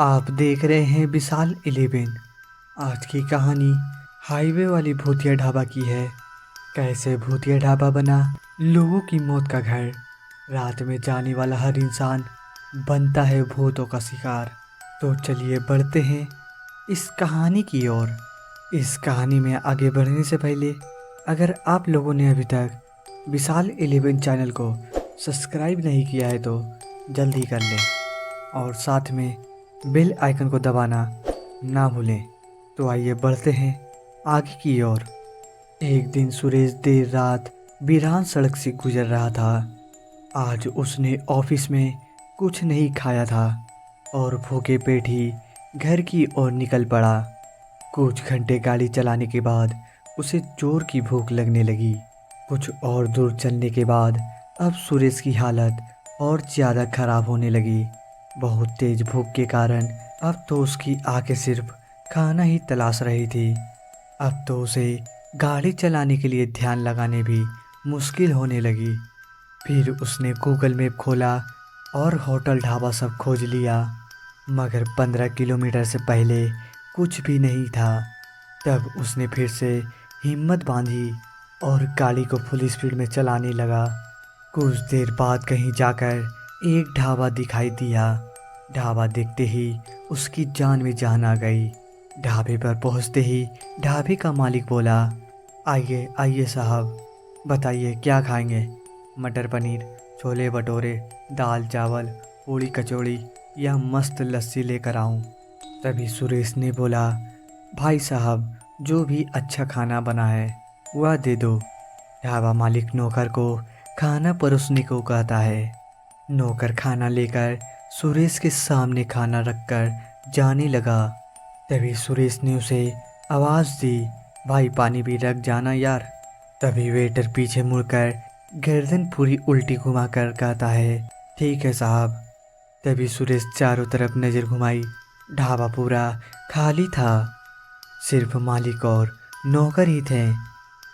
आप देख रहे हैं विशाल 11। आज की कहानी हाईवे वाली भूतिया ढाबा की है। कैसे भूतिया ढाबा बना लोगों की मौत का घर। रात में जाने वाला हर इंसान बनता है भूतों का शिकार। तो चलिए बढ़ते हैं इस कहानी की ओर। इस कहानी में आगे बढ़ने से पहले अगर आप लोगों ने अभी तक विशाल 11 चैनल को सब्सक्राइब नहीं किया है तो जल्दी कर लें और साथ में बेल आइकन को दबाना ना भूलें। तो आइए बढ़ते हैं आगे की ओर। एक दिन सुरेश देर रात वीरान सड़क से गुजर रहा था। आज उसने ऑफिस में कुछ नहीं खाया था और भूखे पेट ही घर की ओर निकल पड़ा। कुछ घंटे गाड़ी चलाने के बाद उसे जोर की भूख लगने लगी। कुछ और दूर चलने के बाद अब सुरेश की हालत और ज़्यादा खराब होने लगी। बहुत तेज भूख के कारण अब तो उसकी आंखें सिर्फ खाना ही तलाश रही थी। अब तो उसे गाड़ी चलाने के लिए ध्यान लगाने भी मुश्किल होने लगी। फिर उसने गूगल मैप खोला और होटल ढाबा सब खोज लिया, मगर 15 किलोमीटर से पहले कुछ भी नहीं था। तब उसने फिर से हिम्मत बांधी और गाड़ी को फुल स्पीड में चलाने लगा। कुछ देर बाद कहीं जाकर एक ढाबा दिखाई दिया। ढाबा देखते ही उसकी जान में जान आ गई। ढाबे पर पहुंचते ही ढाबे का मालिक बोला, आइए आइए साहब, बताइए क्या खाएंगे? मटर पनीर, छोले भटूरे, दाल चावल, पूड़ी कचौड़ी या मस्त लस्सी लेकर आऊं? तभी सुरेश ने बोला, भाई साहब जो भी अच्छा खाना बना है वह दे दो। ढाबा मालिक नौकर को खाना परोसने को कहता है। नौकर खाना लेकर सुरेश के सामने खाना रखकर जाने लगा। तभी सुरेश ने उसे आवाज़ दी, भाई पानी भी रख जाना यार। तभी वेटर पीछे मुड़कर गर्दन पूरी उल्टी घुमाकर कहता है, ठीक है साहब। तभी सुरेश चारों तरफ नज़र घुमाई। ढाबा पूरा खाली था, सिर्फ मालिक और नौकर ही थे।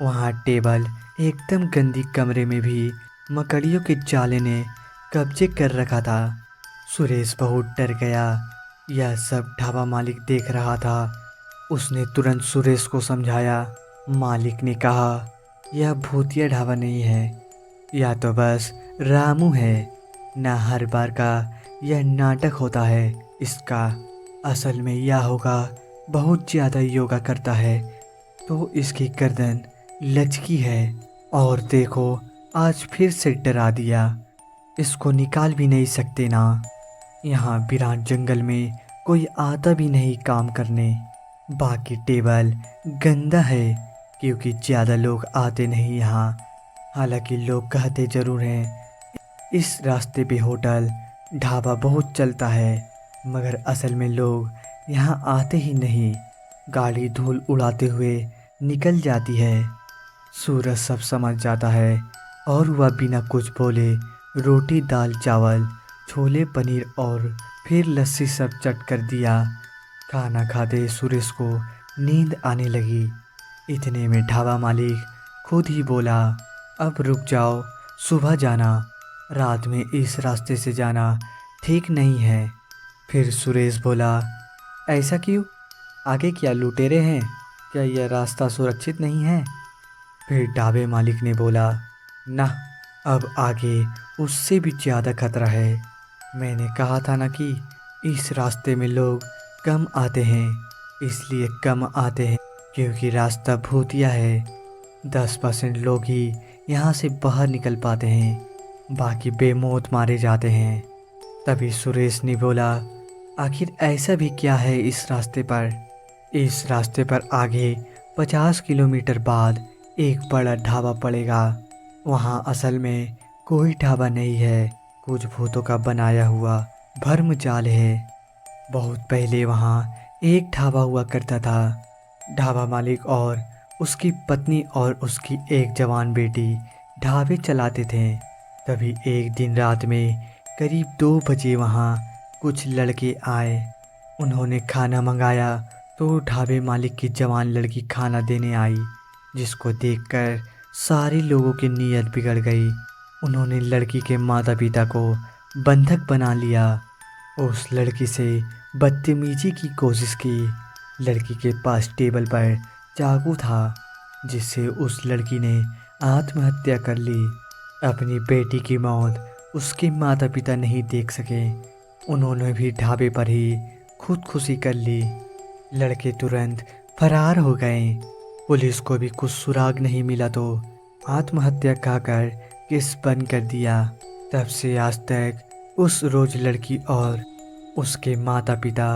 वहाँ टेबल एकदम गंदी कमरे में भी मकड़ियों के जाले ने कब्जे कर रखा था। सुरेश बहुत डर गया। यह सब ढाबा मालिक देख रहा था। उसने तुरंत सुरेश को समझाया। मालिक ने कहा, यह भूतिया ढाबा नहीं है, यह तो बस रामू है। ना हर बार का यह नाटक होता है इसका। असल में यह होगा बहुत ज़्यादा योगा करता है तो इसकी गर्दन लचकी है। और देखो आज फिर से डरा दिया, इसको निकाल भी नहीं सकते ना। यहाँ विराट जंगल में कोई आता भी नहीं काम करने। बाकी टेबल गंदा है क्योंकि ज़्यादा लोग आते नहीं यहाँ। हालांकि लोग कहते ज़रूर हैं इस रास्ते पे होटल ढाबा बहुत चलता है, मगर असल में लोग यहाँ आते ही नहीं। गाड़ी धूल उड़ाते हुए निकल जाती है। सूरज सब समझ जाता है और वह बिना कुछ बोले रोटी दाल चावल छोले पनीर और फिर लस्सी सब चट कर दिया। खाना खाते सुरेश को नींद आने लगी। इतने में ढाबा मालिक खुद ही बोला, अब रुक जाओ, सुबह जाना, रात में इस रास्ते से जाना ठीक नहीं है। फिर सुरेश बोला, ऐसा क्यों? आगे क्या लुटेरे हैं? क्या यह रास्ता सुरक्षित नहीं है? फिर ढाबे मालिक ने बोला, ना, अब आगे उससे भी ज़्यादा खतरा है। मैंने कहा था ना कि इस रास्ते में लोग कम आते हैं, इसलिए कम आते हैं क्योंकि रास्ता भूतिया है। 10% लोग ही यहाँ से बाहर निकल पाते हैं, बाकी बेमौत मारे जाते हैं। तभी सुरेश ने बोला, आखिर ऐसा भी क्या है इस रास्ते पर? इस रास्ते पर आगे 50 किलोमीटर बाद एक बड़ा ढाबा पड़ेगा। वहाँ असल में कोई ढाबा नहीं है, कुछ भूतों का बनाया हुआ भर्म जाल है। बहुत पहले वहाँ एक ढाबा हुआ करता था। ढाबा मालिक और उसकी पत्नी और उसकी एक जवान बेटी ढाबे चलाते थे। तभी एक दिन रात में करीब 2 बजे वहाँ कुछ लड़के आए। उन्होंने खाना मंगाया तो ढाबे मालिक की जवान लड़की खाना देने आई, जिसको देखकर सारे लोगों की नीयत बिगड़ गई। उन्होंने लड़की के माता पिता को बंधक बना लिया। उस लड़की से बदतमीजी की कोशिश की। लड़की के पास टेबल पर चाकू था, जिससे उस लड़की ने आत्महत्या कर ली। अपनी बेटी की मौत उसके माता पिता नहीं देख सके। उन्होंने भी ढाबे पर ही खुदकुशी कर ली। लड़के तुरंत फरार हो गए। पुलिस को भी कुछ सुराग नहीं मिला तो आत्महत्या कहकर केस बंद कर दिया। तब से आज तक उस रोज लड़की और उसके माता पिता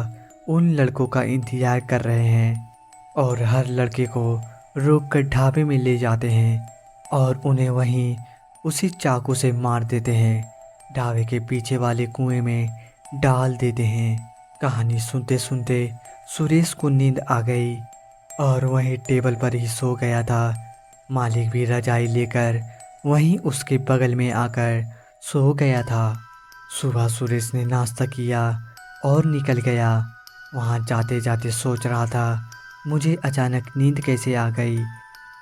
उन लड़कों का इंतजार कर रहे हैं और हर लड़के को रोककर ढाबे में ले जाते हैं और उन्हें वहीं उसी चाकू से मार देते हैं। ढाबे के पीछे वाले कुएं में डाल देते हैं। कहानी सुनते सुनते सुरेश को नींद आ गई और वहीं टेबल पर ही सो गया था। मालिक भी रजाई लेकर वहीं उसके बगल में आकर सो गया था। सुबह सुरेश ने नाश्ता किया और निकल गया। वहाँ जाते जाते सोच रहा था, मुझे अचानक नींद कैसे आ गई।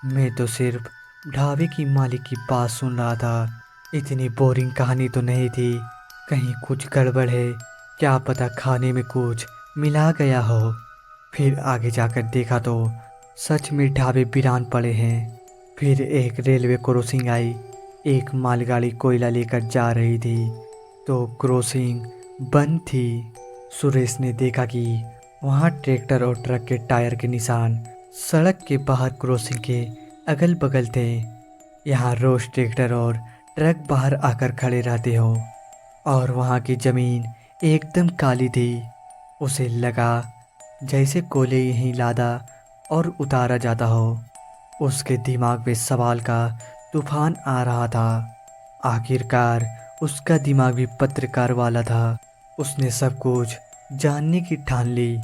मैं तो सिर्फ ढाबे की मालिक की बात सुन रहा था। इतनी बोरिंग कहानी तो नहीं थी। कहीं कुछ गड़बड़ है, क्या पता खाने में कुछ मिला गया हो। फिर आगे जाकर देखा तो सच में ढाबे वीरान पड़े हैं। फिर एक रेलवे क्रॉसिंग आई। एक मालगाड़ी कोयला लेकर जा रही थी तो क्रॉसिंग बंद थी। सुरेश ने देखा कि वहाँ ट्रैक्टर और ट्रक के टायर के निशान सड़क के बाहर क्रॉसिंग के अगल बगल थे। यहाँ रोज ट्रैक्टर और ट्रक बाहर आकर खड़े रहते हो और वहाँ की ज़मीन एकदम काली थी। उसे लगा जैसे कोयले यहीं लादा और उतारा जाता हो। उसके दिमाग में सवाल का तूफान आ रहा था। आखिरकार उसका दिमाग भी पत्रकार वाला था। उसने सब कुछ जानने की ठान ली।